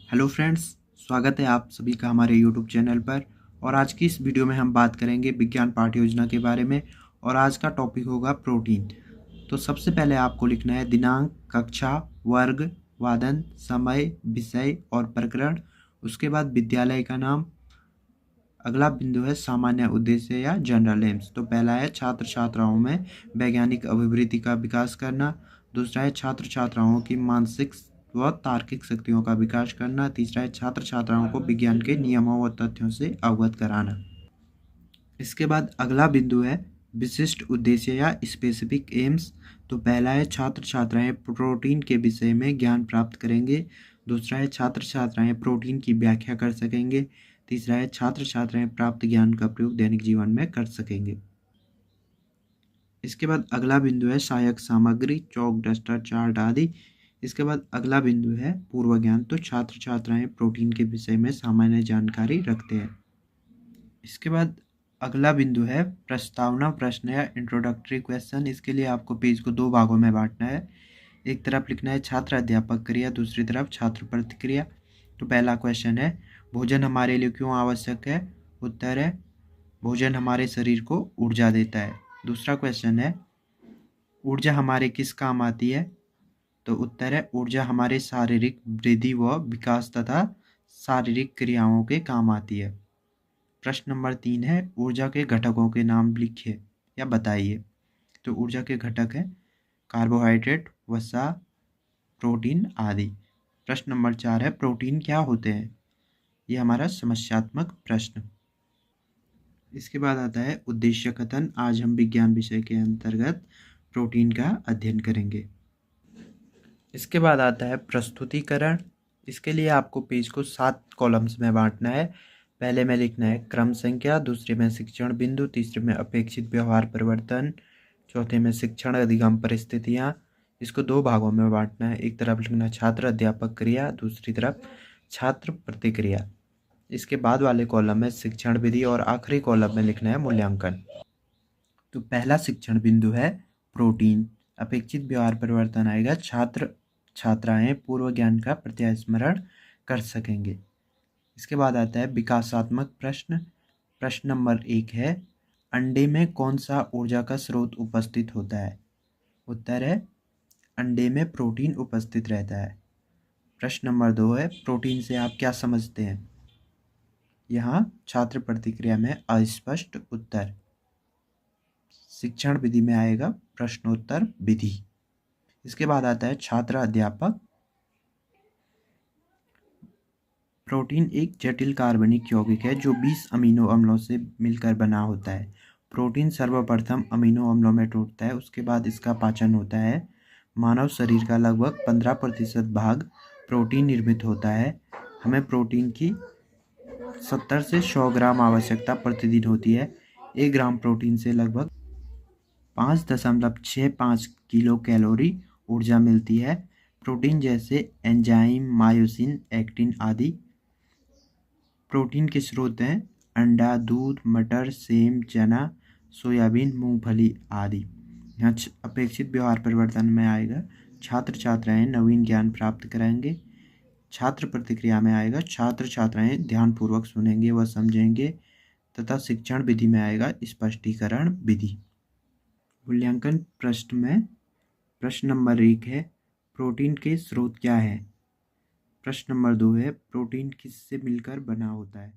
Hello friends, स्वागत है आप सभी का हमारे यूट्यूब चैनल पर। और आज की इस वीडियो में हम बात करेंगे विज्ञान पाठ्य योजना के बारे में। और आज का टॉपिक होगा प्रोटीन। तो सबसे पहले आपको लिखना है दिनांक, कक्षा, वर्ग, वादन, समय, विषय और प्रकरण। उसके बाद विद्यालय का नाम। अगला बिंदु है सामान्य उद्देश्य या जनरल एम्स। तो पहला है छात्र छात्राओं में वैज्ञानिक अभिवृद्धि का विकास करना। दूसरा है छात्र छात्राओं की मानसिक व तार्किक शक्तियों का विकास करना। तीसरा है छात्र छात्राओं को विज्ञान के नियमों व तथ्यों से अवगत कराना। इसके बाद अगला बिंदु है विशिष्ट उद्देश्य या स्पेसिफिक एम्स। तो पहला है छात्र छात्राएं प्रोटीन के विषय में ज्ञान प्राप्त करेंगे। दूसरा है छात्र छात्राएं प्रोटीन की व्याख्या कर सकेंगे। तीसरा है छात्र छात्राएं प्राप्त ज्ञान का प्रयोग दैनिक जीवन में कर सकेंगे। इसके बाद अगला बिंदु है सहायक सामग्री, चौक, डस्टर, चार्ट आदि। इसके बाद अगला बिंदु है पूर्व ज्ञान। तो छात्र छात्राएं प्रोटीन के विषय में सामान्य जानकारी रखते हैं। इसके बाद अगला बिंदु है प्रस्तावना प्रश्न या इंट्रोडक्टरी क्वेश्चन। इसके लिए आपको पेज को दो भागों में बांटना है। एक तरफ लिखना है छात्र अध्यापक क्रिया, दूसरी तरफ छात्र प्रतिक्रिया। तो पहला क्वेश्चन है भोजन हमारे लिए क्यों आवश्यक है। उत्तर है भोजन हमारे शरीर को ऊर्जा देता है। दूसरा क्वेश्चन है ऊर्जा हमारे किस काम आती है। तो उत्तर है ऊर्जा हमारे शारीरिक वृद्धि व विकास तथा शारीरिक क्रियाओं के काम आती है। प्रश्न नंबर 3 है ऊर्जा के घटकों के नाम लिखिए या बताइए। तो ऊर्जा के घटक है कार्बोहाइड्रेट, वसा, प्रोटीन आदि। प्रश्न नंबर 4 है प्रोटीन क्या होते हैं। ये हमारा समस्यात्मक प्रश्न। इसके बाद आता है उद्देश्य कथन। आज हम विज्ञान विषय के अंतर्गत प्रोटीन का अध्ययन करेंगे। इसके बाद आता है प्रस्तुतिकरण। इसके लिए आपको पेज को 7 कॉलम्स में बांटना है। पहले में लिखना है क्रम संख्या, दूसरे में शिक्षण बिंदु, तीसरे में अपेक्षित व्यवहार परिवर्तन, चौथे में शिक्षण अधिगम परिस्थितियाँ। इसको दो भागों में बांटना है। एक तरफ लिखना छात्र अध्यापक क्रिया, दूसरी तरफ छात्र प्रतिक्रिया। इसके बाद वाले कॉलम में शिक्षण विधि और आखिरी कॉलम में लिखना है मूल्यांकन। तो पहला शिक्षण बिंदु है प्रोटीन। अपेक्षित व्यवहार परिवर्तन आएगा छात्र छात्राएं पूर्व ज्ञान का प्रत्यास्मरण कर सकेंगे। इसके बाद आता है विकासात्मक प्रश्न। प्रश्न नंबर 1 है अंडे में कौन सा ऊर्जा का स्रोत उपस्थित होता है। उत्तर है अंडे में प्रोटीन उपस्थित रहता है। प्रश्न नंबर 2 है प्रोटीन से आप क्या समझते हैं। यहाँ छात्र प्रतिक्रिया में अस्पष्ट उत्तर। शिक्षण विधि में आएगा प्रश्नोत्तर विधि। इसके बाद आता है छात्र अध्यापक। प्रोटीन एक जटिल कार्बनिक यौगिक है जो 20 अमीनो अम्लों से मिलकर बना होता है। प्रोटीन सर्वप्रथम अमीनो अम्लों में टूटता है, उसके बाद इसका पाचन होता है। मानव शरीर का लगभग 15% भाग प्रोटीन निर्मित होता है। हमें प्रोटीन की 70 से 100 ग्राम आवश्यकता प्रतिदिन होती है। 1 ग्राम प्रोटीन से लगभग 5.65 किलो कैलोरी ऊर्जा मिलती है। प्रोटीन जैसे एंजाइम, मायोसिन, एक्टिन आदि प्रोटीन के स्रोत हैं अंडा, दूध, मटर, सेम, चना, सोयाबीन, मूंगफली आदि। यहाँ अपेक्षित व्यवहार परिवर्तन में आएगा छात्र छात्राएं नवीन ज्ञान प्राप्त कराएंगे। छात्र प्रतिक्रिया में आएगा छात्र छात्राएं ध्यानपूर्वक सुनेंगे व समझेंगे। तथा शिक्षण विधि में आएगा स्पष्टीकरण विधि। मूल्यांकन प्रश्न में प्रश्न नंबर 1 है प्रोटीन के स्रोत क्या है। प्रश्न नंबर 2 है प्रोटीन किससे मिलकर बना होता है।